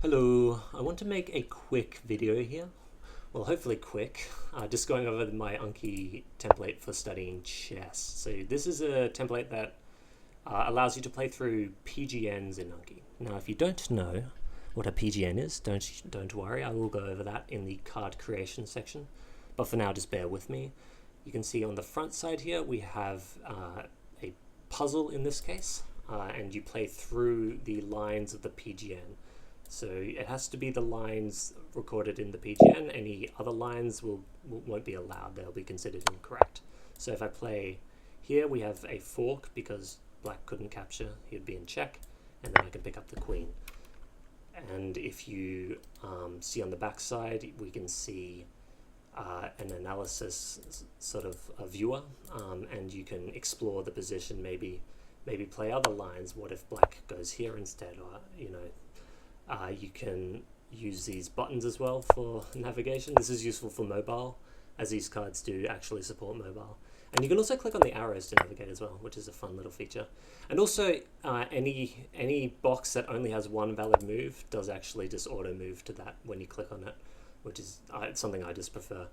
Hello, I want to make a quick video here. Well, hopefully quick, just going over my Anki template for studying chess. So this is a template that allows you to play through PGNs in Anki. Now, if you don't know what a PGN is, don't worry, I will go over that in the card creation section. But for now, just bear with me. You can see on the front side here, we have a puzzle in this case, and you play through the lines of the PGN. So it has to be the lines recorded in the PGN. Any other lines won't be allowed. They'll be considered incorrect. So if I play here, we have a fork because black couldn't capture. He'd be in check, and then I can pick up the queen. And if you see on the back side, we can see an analysis sort of a viewer, and you can explore the position. Maybe play other lines. What if black goes here instead, or you can use these buttons as well for navigation. This is useful for mobile, as these cards do actually support mobile. And you can also click on the arrows to navigate as well, which is a fun little feature. And also, any box that only has one valid move does actually just auto move to that when you click on it, which is something I just prefer.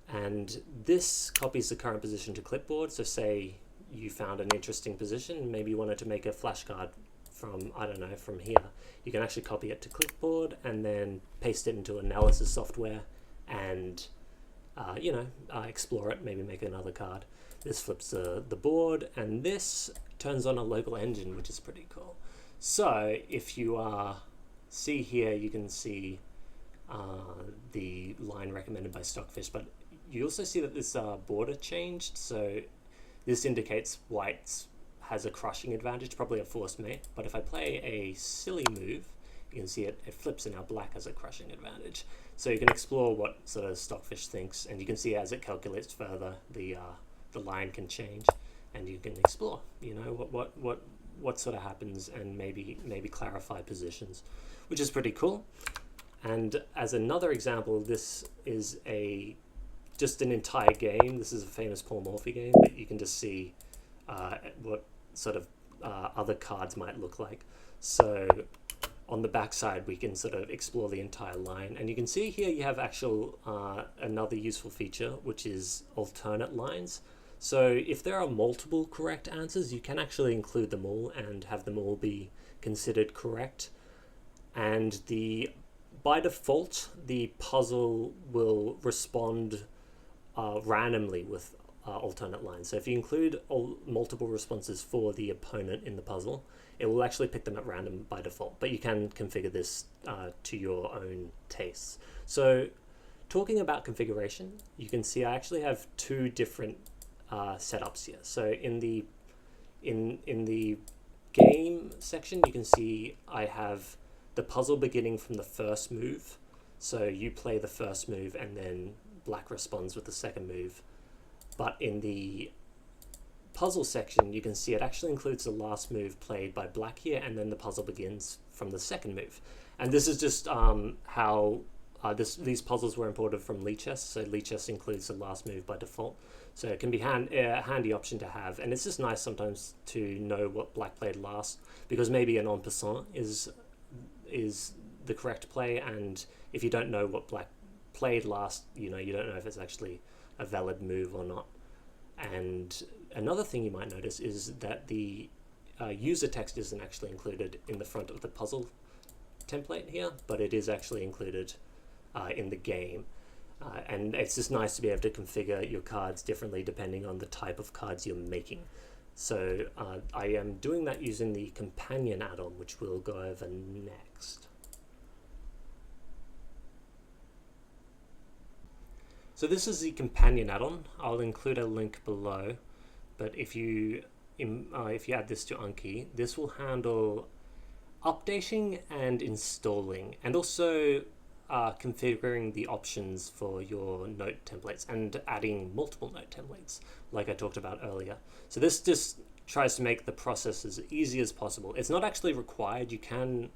And this copies the current position to clipboard. So say you found an interesting position, maybe you wanted to make a flashcard from, I don't know, from here. You can actually copy it to clipboard and then paste it into analysis software and explore it, maybe make another card. This flips the board, and this turns on a local engine, which is pretty cool. So if you see here, you can see the line recommended by Stockfish, but you also see that this border changed. So this indicates white's has a crushing advantage, probably a forced mate. But if I play a silly move, you can see it flips, and now black has a crushing advantage. So you can explore what sort of Stockfish thinks, and you can see as it calculates further, the line can change, and you can explore, what sort of happens, and maybe clarify positions, which is pretty cool. And as another example, this is just an entire game. This is a famous Paul Morphy game, but you can just see what sort of other cards might look like. So on the back side, we can sort of explore the entire line, and you can see here you have another useful feature, which is alternate lines. So if there are multiple correct answers, you can actually include them all and have them all be considered correct. And by default, the puzzle will respond randomly with alternate lines. So if you include multiple responses for the opponent in the puzzle, it will actually pick them at random by default, but you can configure this to your own tastes. So talking about configuration, you can see I actually have two different setups here. So in the game section, you can see I have the puzzle beginning from the first move. So you play the first move, and then black responds with the second move. But in the puzzle section, you can see it actually includes the last move played by black here, and then the puzzle begins from the second move. And this is just how these puzzles were imported from Lichess. So Lichess includes the last move by default. So it can be a handy option to have. And it's just nice sometimes to know what black played last, because maybe an en passant is the correct play, and if you don't know what black played last, you don't know if it's actually a valid move or not. And another thing you might notice is that the user text isn't actually included in the front of the puzzle template here, but it is actually included in the game. And it's just nice to be able to configure your cards differently depending on the type of cards you're making. So I am doing that using the companion add-on, which we'll go over next. So this is the companion add-on. I'll include a link below, but if you add this to Anki, this will handle updating and installing, and also configuring the options for your note templates and adding multiple note templates, like I talked about earlier. So this just tries to make the process as easy as possible. It's not actually required. You can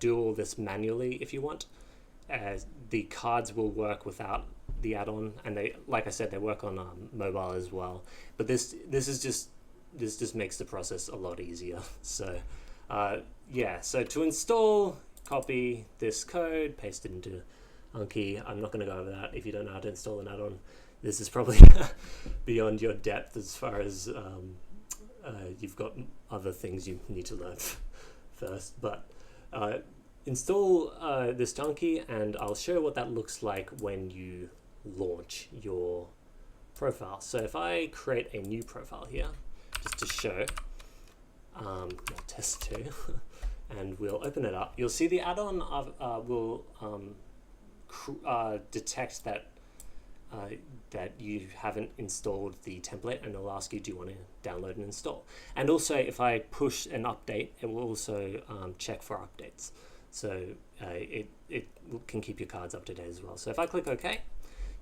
do all this manually if you want. The cards will work without the add-on, and they, like I said, they work on mobile as well. But this just makes the process a lot easier. So yeah, so to install, copy this code, paste it into Anki. I'm not going to go over that. If you don't know how to install an add-on, this is probably beyond your depth as far as you've got other things you need to learn first. But install this to Anki, and I'll show what that looks like when you launch your profile. So if I create a new profile here, just to show, test 2, and we'll open it up, you'll see the add-on will detect that that you haven't installed the template, and it'll ask you, do you want to download and install? And also, if I push an update, it will also check for updates. So it can keep your cards up to date as well. So if I click OK,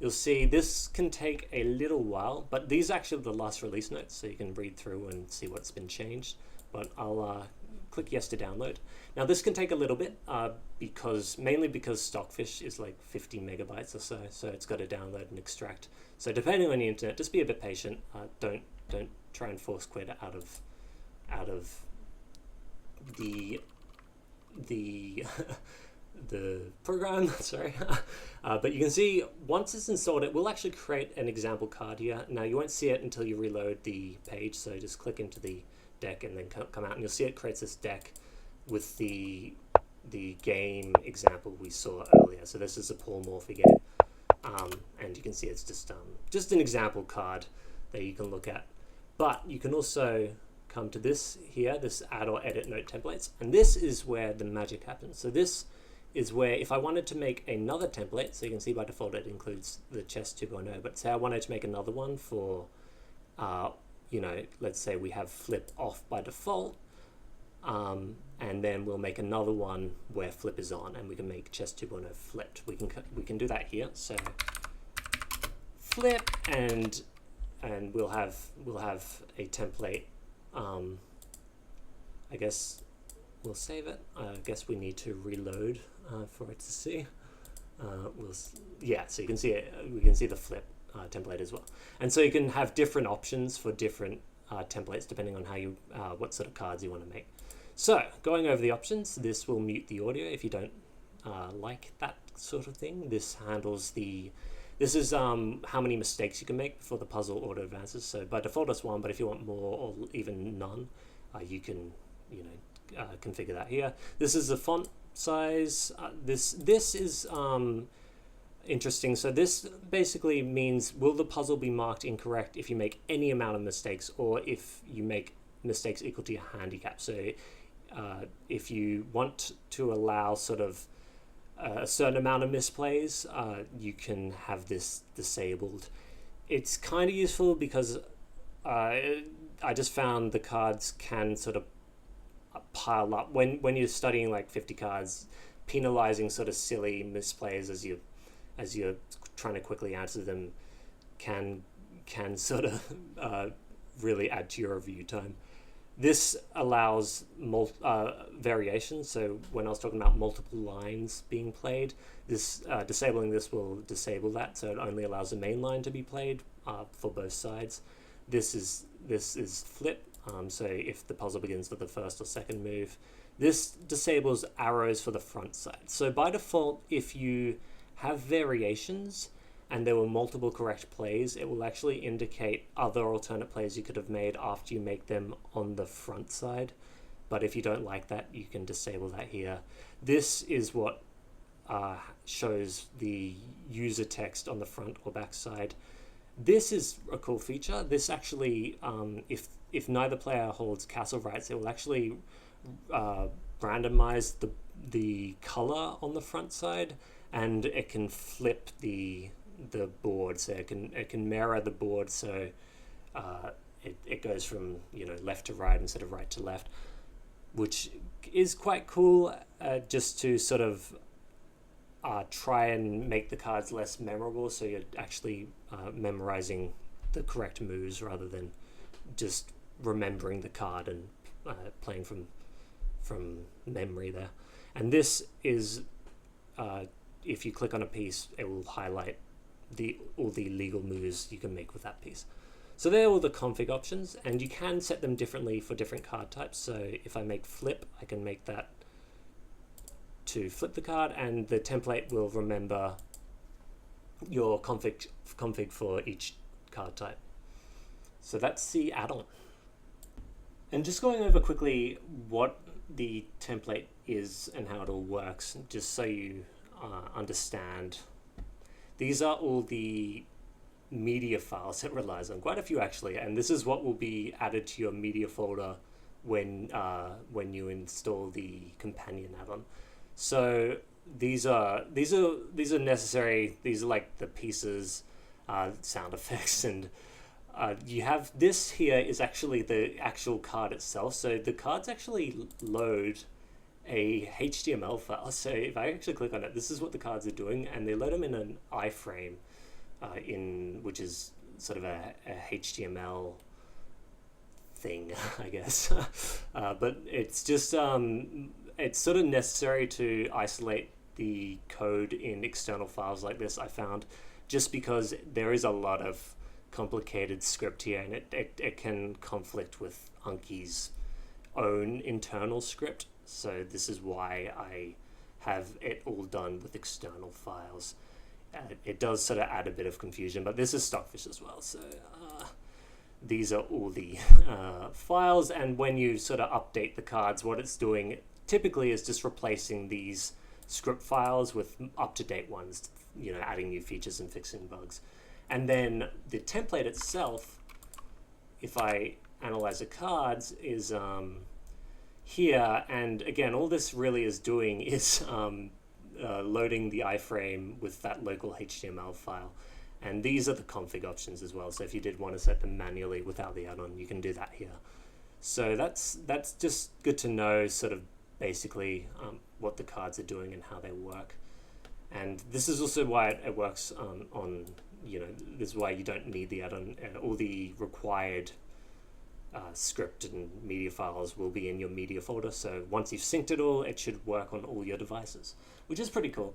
you'll see this can take a little while, but these are actually the last release notes, so you can read through and see what's been changed. But I'll click yes to download. Now this can take a little bit mainly because Stockfish is like 50 megabytes or so, so it's got to download and extract. So depending on the internet, just be a bit patient. Don't try and force quit out of the the program. Sorry. But you can see once it's installed, it will actually create an example card here. Now you won't see it until you reload the page, so just click into the deck and then come out, and you'll see it creates this deck with the game example we saw earlier. So this is a polymorph again, and you can see it's just an example card that you can look at. But you can also come to this here, this add or edit note templates, and this is where the magic happens. So this is where if I wanted to make another template, so you can see by default it includes the chess 2.0, but say I wanted to make another one for you know, let's say we have flip off by default, and then we'll make another one where flip is on, and we can make chess 2.0 flipped. We can do that here. So flip, and we'll have a template. I guess we'll save it. I guess we need to reload for it to see. So you can see it. We can see the flip template as well, and so you can have different options for different templates depending on how you what sort of cards you want to make. So going over the options, this will mute the audio if you don't like that sort of thing. This handles this is how many mistakes you can make before the puzzle auto advances. So by default it's 1, but if you want more or even none, you can configure that here. This is the font size. This is interesting. So this basically means, will the puzzle be marked incorrect if you make any amount of mistakes, or if you make mistakes equal to your handicap? So if you want to allow sort of a certain amount of misplays, you can have this disabled. It's kind of useful because I just found the cards can sort of pile up when you're studying like 50 cards. Penalizing sort of silly misplays as you're trying to quickly answer them can sort of really add to your review time. This allows variations. So when I was talking about multiple lines being played, this disabling this will disable that, so it only allows the main line to be played for both sides. This is flip. So if the puzzle begins with the first or second move, this disables arrows for the front side. So by default, if you have variations and there were multiple correct plays, it will actually indicate other alternate plays you could have made after you make them on the front side. But if you don't like that, you can disable that here. This is what shows the user text on the front or back side. This is a cool feature. This actually, if neither player holds castle rights, it will actually randomize the color on the front side, and it can flip the board, so it can mirror the board, so it goes from left to right instead of right to left, which is quite cool, just to sort of try and make the cards less memorable, so you're actually memorizing the correct moves rather than just remembering the card and playing from memory there. And this is if you click on a piece, it will highlight all the legal moves you can make with that piece. So they're all the config options, and you can set them differently for different card types. So if I make flip, I can make that to flip the card, and the template will remember your config for each card type. So that's the add-on. And just going over quickly what the template is and how it all works, just so you understand. These are all the media files it relies on, quite a few actually, and this is what will be added to your media folder when you install the companion add-on. So these are necessary. These are like the pieces, sound effects, and you have this here is actually the actual card itself. So the cards actually load a HTML file. So if I actually click on it, this is what the cards are doing, and they load them in an iframe, which is sort of a HTML thing, I guess. But it's just it's sort of necessary to isolate the code in external files like this, I found, just because there is a lot of complicated script here, and it can conflict with Anki's own internal script. So this is why I have it all done with external files. It does sort of add a bit of confusion, but this is Stockfish as well. So these are all the files, and when you sort of update the cards, what it's doing typically is just replacing these script files with up-to-date ones, adding new features and fixing bugs. And then the template itself, if I analyze the cards, is here, and again, all this really is doing is loading the iframe with that local HTML file. And these are the config options as well. So if you did want to set them manually without the add-on, you can do that here. So that's just good to know, sort of basically what the cards are doing and how they work. And this is also why it works on this is why you don't need the add-on. All the required script and media files will be in your media folder. So once you've synced it all, it should work on all your devices, which is pretty cool.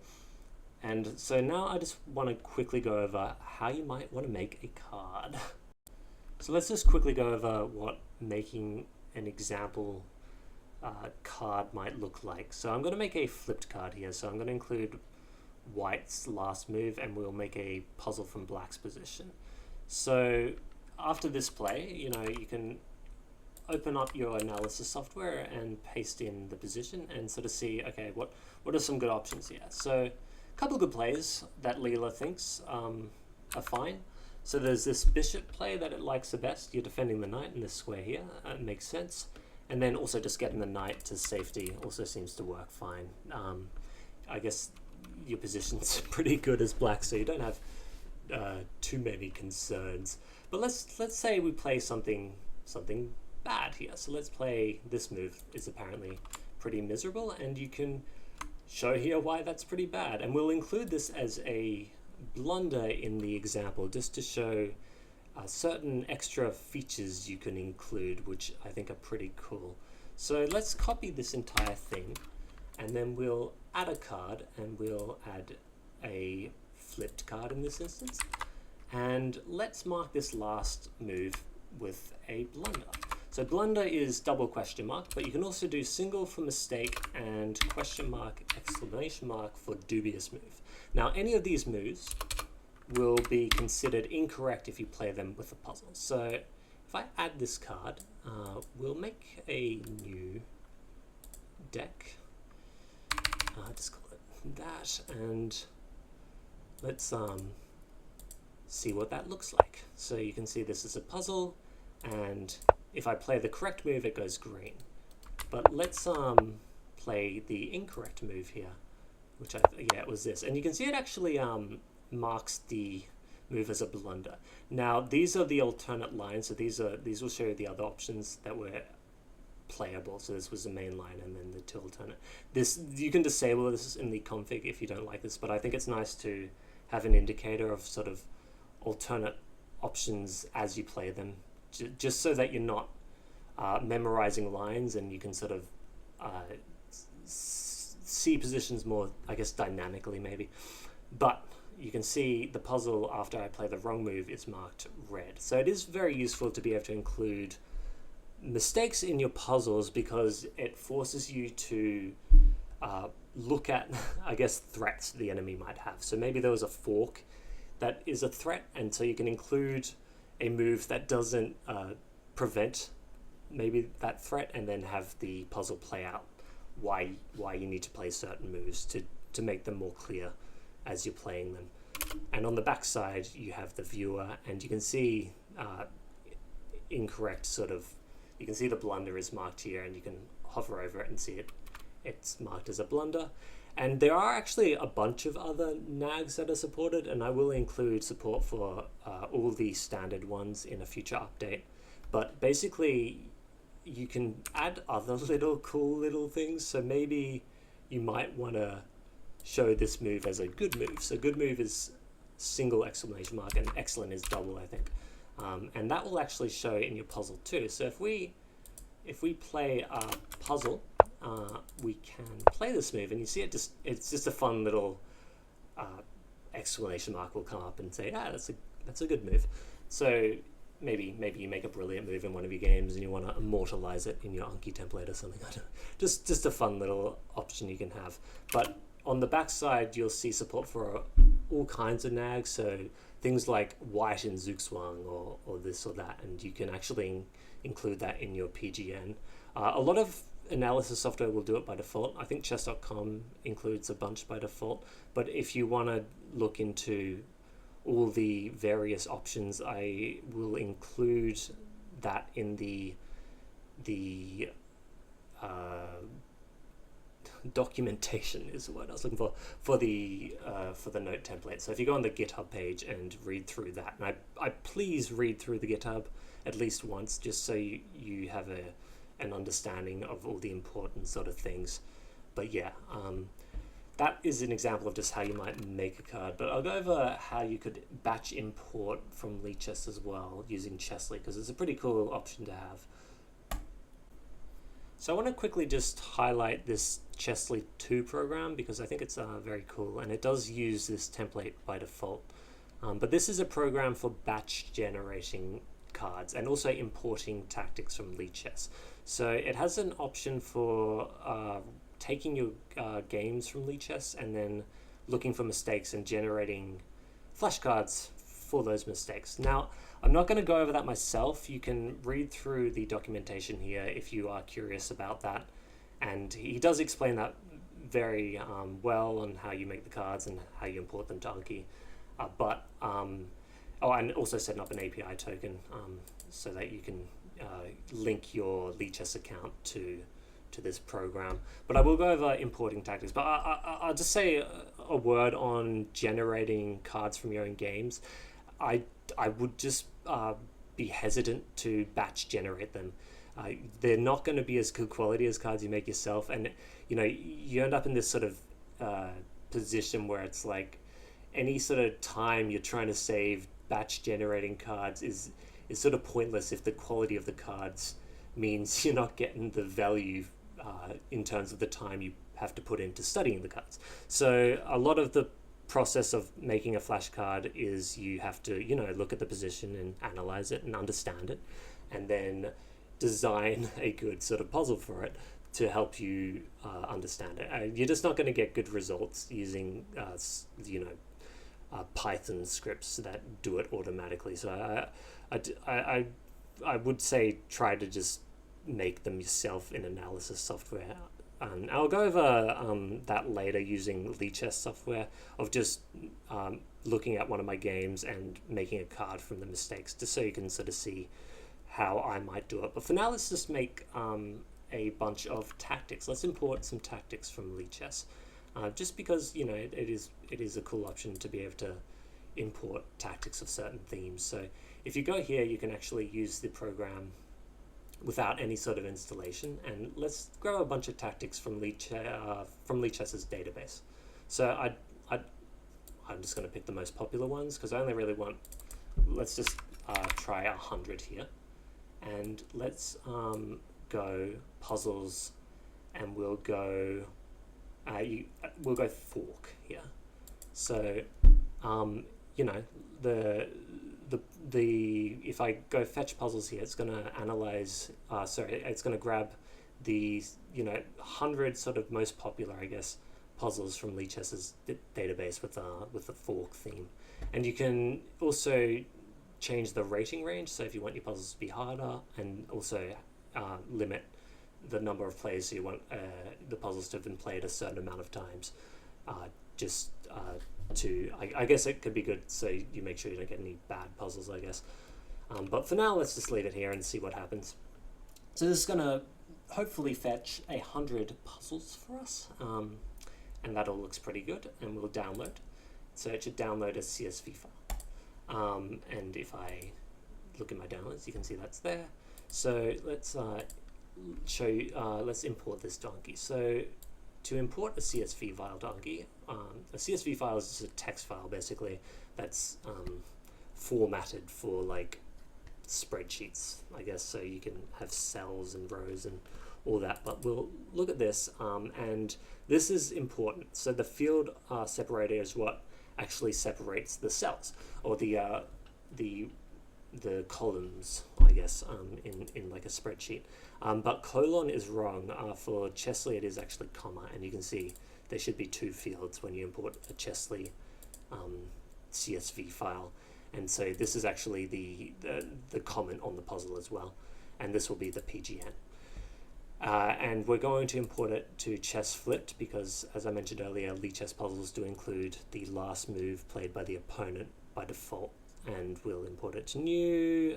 And so now I just want to quickly go over how you might want to make a card. So let's just quickly go over what making an example card might look like. So I'm going to make a flipped card here. So I'm going to include white's last move, and we'll make a puzzle from black's position. So after this play, you can open up your analysis software and paste in the position and sort of see, okay, what are some good options here? So a couple of good plays that Leela thinks are fine. So there's this bishop play that it likes the best. You're defending the knight in this square here. It makes sense. And then also just getting the knight to safety also seems to work fine. I guess your position's pretty good as black, so you don't have too many concerns. But let's say we play something bad here. So let's play this move. Is apparently pretty miserable, and you can show here why that's pretty bad. And we'll include this as a blunder in the example, just to show certain extra features you can include, which I think are pretty cool. So let's copy this entire thing, and then we'll add a card, and we'll add a flipped card in this instance. And let's mark this last move with a blunder. So blunder is double question mark, but you can also do single for mistake and question mark, exclamation mark for dubious move. Now any of these moves will be considered incorrect if you play them with a puzzle. So if I add this card, we'll make a new deck. Just call it that, and let's see what that looks like. So you can see this is a puzzle, and if I play the correct move, it goes green. But let's play the incorrect move here, which it was this, and you can see it actually marks the move as a blunder. Now these are the alternate lines, so these will show you the other options that were playable. So this was the main line, and then the two alternate. This, you can disable this in the config if you don't like this, but I think it's nice to have an indicator of sort of alternate options as you play them, just so that you're not memorizing lines, and you can sort of see positions more, I guess, dynamically maybe. But you can see the puzzle after I play the wrong move is marked red. So it is very useful to be able to include mistakes in your puzzles, because it forces you to look at, I guess, threats the enemy might have. So maybe there was a fork that is a threat, and so you can include a move that doesn't prevent maybe that threat, and then have the puzzle play out why you need to play certain moves to make them more clear as you're playing them. And on the back side, you have the viewer, and you can see incorrect sort of, you can see the blunder is marked here, and you can hover over it and see it's marked as a blunder. And there are actually a bunch of other nags that are supported, and I will include support for all the standard ones in a future update. But basically, you can add other little cool little things. So maybe you might want to show this move as a good move. So good move is single exclamation mark, and excellent is double, I think. And that will actually show in your puzzle too. So if we play a puzzle, we can play this move, and you see it's just a fun little exclamation mark will come up and say, that's a good move. So maybe you make a brilliant move in one of your games and you want to immortalize it in your Anki template or something. I don't know. Just a fun little option you can have. But on the back side, you'll see support for all kinds of nags, so things like white in Zugzwang or this or that, and you can actually include that in your PGN. A lot of analysis software will do it by default. I think chess.com includes a bunch by default, but if you want to look into all the various options, I will include that in the documentation is the word I was looking for the note template. So if you go on the GitHub page and read through that, and I please read through the GitHub at least once, just so you have an understanding of all the important sort of things. But yeah, that is an example of just how you might make a card. But I'll go over how you could batch import from Lichess as well using Chessly, because it's a pretty cool option to have. So I want to quickly just highlight this Chessly 2 program because I think it's very cool, and it does use this template by default. But this is a program for batch generating cards and also importing tactics from Lichess. So it has an option for taking your games from Lichess and then looking for mistakes and generating flashcards for those mistakes. Now, I'm not going to go over that myself. You can read through the documentation here if you are curious about that. And he does explain that very well on how you make the cards and how you import them to Anki. And also setting up an API token so that you can link your Lichess account to this program. But I will go over importing tactics. But I'll just say a word on generating cards from your own games. I would just be hesitant to batch generate them. They're not going to be as good quality as cards you make yourself, and you end up in this sort of position where it's like any sort of time you're trying to save batch generating cards is sort of pointless if the quality of the cards means you're not getting the value in terms of the time you have to put into studying the cards. So a lot of the process of making a flashcard is you have to look at the position and analyze it and understand it, and then design a good sort of puzzle for it to help you understand it. You're just not going to get good results using Python scripts that do it automatically. So I would say try to just make them yourself in analysis software. And I'll go over that later using Lichess software, of just looking at one of my games and making a card from the mistakes, just so you can sort of see how I might do it. But for now, let's just make a bunch of tactics. Let's import some tactics from Lichess, just because it is a cool option to be able to import tactics of certain themes. So if you go here, you can actually use the program without any sort of installation, and let's grab a bunch of tactics from Lichess's database. So I'm just going to pick the most popular ones because I only really want. Let's just try 100 here, and let's go puzzles, and we'll go fork here. So if I go fetch puzzles here, it's going to analyze, it's going to grab the 100 sort of most popular, I guess, puzzles from Lichess's database with the fork theme, and you can also change the rating range. So if you want your puzzles to be harder, and also limit the number of players, so you want the puzzles to have been played a certain amount of times, I guess it could be good so you make sure you don't get any bad puzzles, I guess. But for now, let's just leave it here and see what happens. So this is going to hopefully fetch 100 puzzles for us, and that all looks pretty good, and we'll download. So it should download a CSV file. And if I look at my downloads, you can see that's there. So let's show you, let's import this to Anki. So to import a CSV file to Anki, a CSV file is just a text file basically that's formatted for like spreadsheets, I guess, so you can have cells and rows and all that. But we'll look at this, and this is important. So the field separator is what actually separates the cells, or the columns, I guess, in like a spreadsheet. But colon is wrong. For Chessly, it is actually comma, and you can see there should be 2 fields when you import a Chessly CSV file. And so this is actually the comment on the puzzle as well, and this will be the PGN. And we're going to import it to Chess Flipped because, as I mentioned earlier, Lichess puzzles do include the last move played by the opponent by default, and we'll import it to new.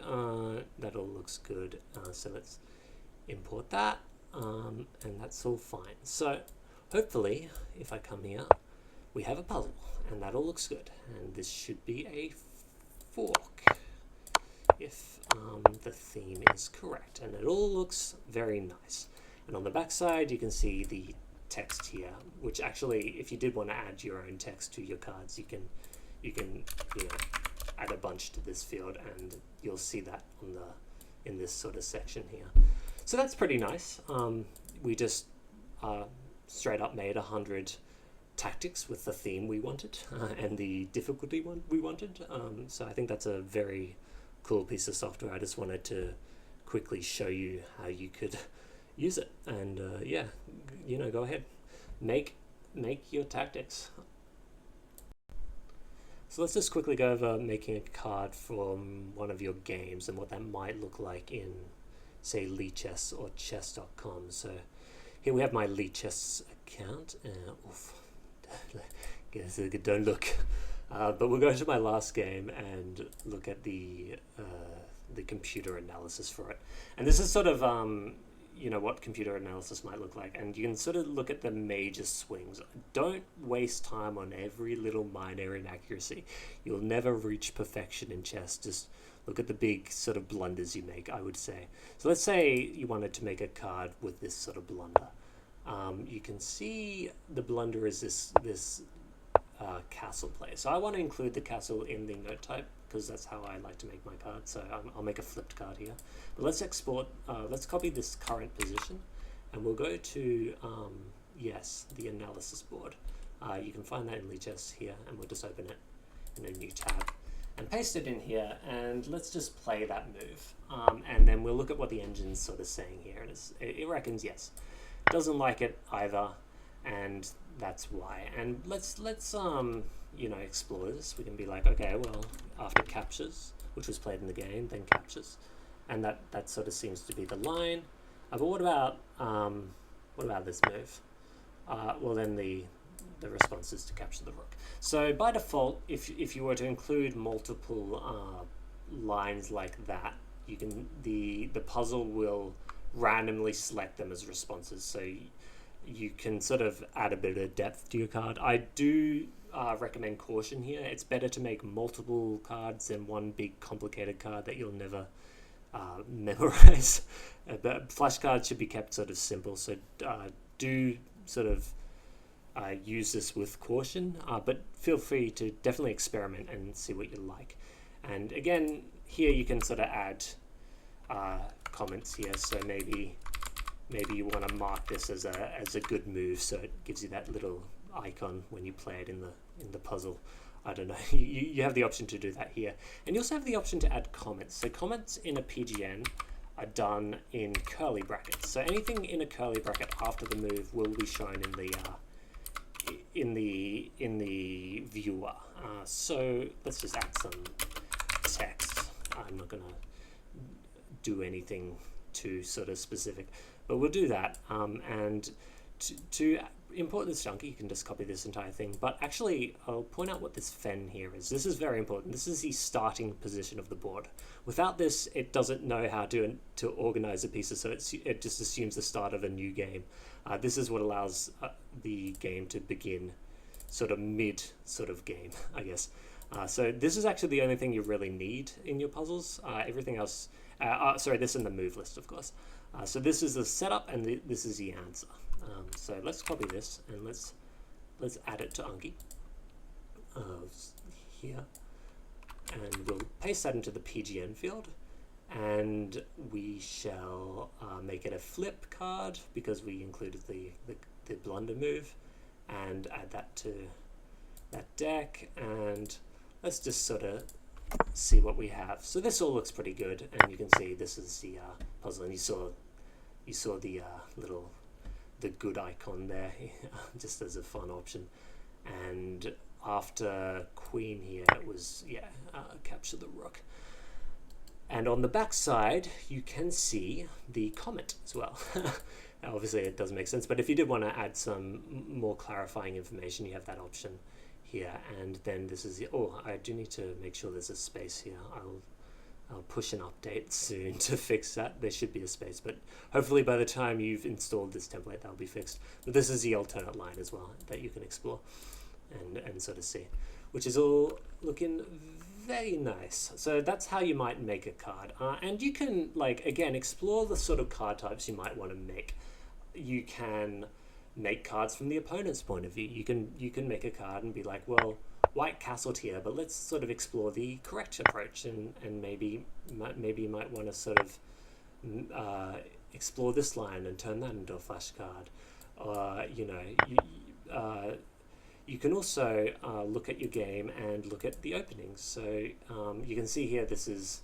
That all looks good, so let's import that, and that's all fine. So hopefully, if I come here, we have a puzzle, and that all looks good, and this should be a fork if the theme is correct, and it all looks very nice. And on the back side you can see the text here, which actually, if you did want to add your own text to your cards, you can add a bunch to this field, and you'll see that in this sort of section here. So that's pretty nice. We just straight up made 100 tactics with the theme we wanted and the difficulty one we wanted. So I think that's a very cool piece of software. I just wanted to quickly show you how you could use it, and yeah, go ahead, make your tactics. So let's just quickly go over making a card from one of your games and what that might look like in, say, Lichess or chess.com. So here we have my Lichess account. Don't look. But we'll go to my last game and look at the computer analysis for it. And this is sort of what computer analysis might look like, and you can sort of look at the major swings. Don't waste time on every little minor inaccuracy. You'll never reach perfection in chess. Just look at the big sort of blunders you make, I would say. So let's say you wanted to make a card with this sort of blunder. You can see the blunder is this castle play. So I want to include the castle in the note type because that's how I like to make my card. So I'll make a flipped card here. But let's export, let's copy this current position, and we'll go to, the analysis board. You can find that in Lichess here, and we'll just open it in a new tab and paste it in here, and let's just play that move. And then we'll look at what the engine's sort of saying here, and it reckons yes. Doesn't like it either, and that's why. And let's explore this. We can be like, okay, well, after captures, which was played in the game, then captures, and that sort of seems to be the line. But what about this move? Well, then the response is to capture the rook. So by default, if you were to include multiple lines like that, you can the puzzle will randomly select them as responses. So you can sort of add a bit of depth to your card. I do recommend caution here. It's better to make multiple cards than one big complicated card that you'll never memorize. But flashcards should be kept sort of simple, so do sort of use this with caution, but feel free to definitely experiment and see what you like. And again, here you can sort of add comments here. So maybe you want to mark this as a good move, so it gives you that little icon when you play it in the puzzle. I don't know. You have the option to do that here, and you also have the option to add comments. So comments in a PGN are done in curly brackets. So anything in a curly bracket after the move will be shown in the viewer. So let's just add some text. I'm not gonna do anything too sort of specific, but we'll do that. And to import this chunky, you can just copy this entire thing. But actually, I'll point out what this fen here is. This is very important. This is the starting position of the board. Without this, it doesn't know how to organize the pieces, so it just assumes the start of a new game. This is what allows the game to begin sort of mid sort of game, I guess. So this is actually the only thing you really need in your puzzles. Everything else, sorry, this in the move list, of course. So this is the setup, and this is the answer. So let's copy this and let's add it to Anki here, and we'll paste that into the PGN field, and we shall make it a flip card because we included the blunder move, and add that to that deck, and let's just sort of see what we have. So this all looks pretty good, and you can see this is the puzzle, and you saw the the good icon there just as a fun option. And after queen here, it was capture the rook. And on the back side, you can see the comet as well. Obviously, it doesn't make sense, but if you did want to add some more clarifying information, you have that option here. And then this is I do need to make sure there's a space here. I'll push an update soon to fix that. There should be a space, but hopefully by the time you've installed this template, that'll be fixed. But this is the alternate line as well that you can explore and sort of see, which is all looking very nice. So that's how you might make a card. And you can, again, explore the sort of card types you might want to make. You can make cards from the opponent's point of view. You can make a card and be like, well, white castled here, but let's sort of explore the correct approach, and maybe you might want to sort of explore this line and turn that into a flashcard. You can also look at your game and look at the openings. So you can see here, this is,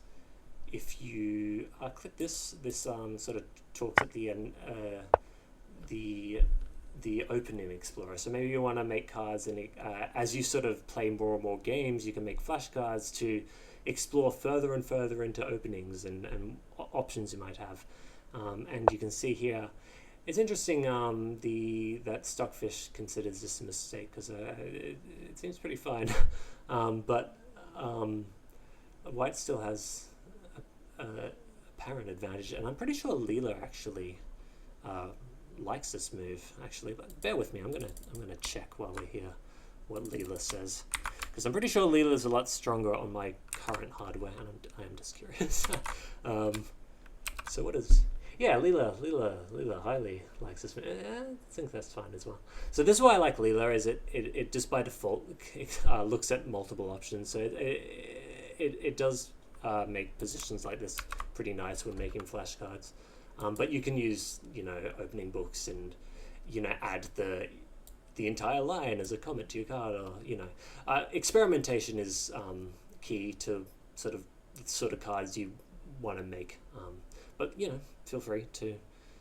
if you click this sort of talks at the end, the opening explorer. So maybe you want to make cards, and as you sort of play more and more games, you can make flashcards to explore further and further into openings and options you might have. And you can see here, it's interesting that Stockfish considers this a mistake, because it seems pretty fine. But White still has a apparent advantage, and I'm pretty sure Leela actually likes this move, actually. But bear with me, I'm gonna check while we're here what Leela says, because I'm pretty sure Leela is a lot stronger on my current hardware, and I am just curious. So what is... Yeah, Leela highly likes this. I think that's fine as well. So this is why I like Leela, is it just by default looks at multiple options. So it does make positions like this pretty nice when making flashcards. But you can use, opening books and, add the entire line as a comment to your card, or, experimentation is key to sort of cards you want to make. But, feel free to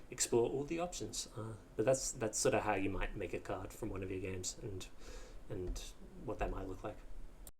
explore all the options. But that's sort of how you might make a card from one of your games, and what that might look like.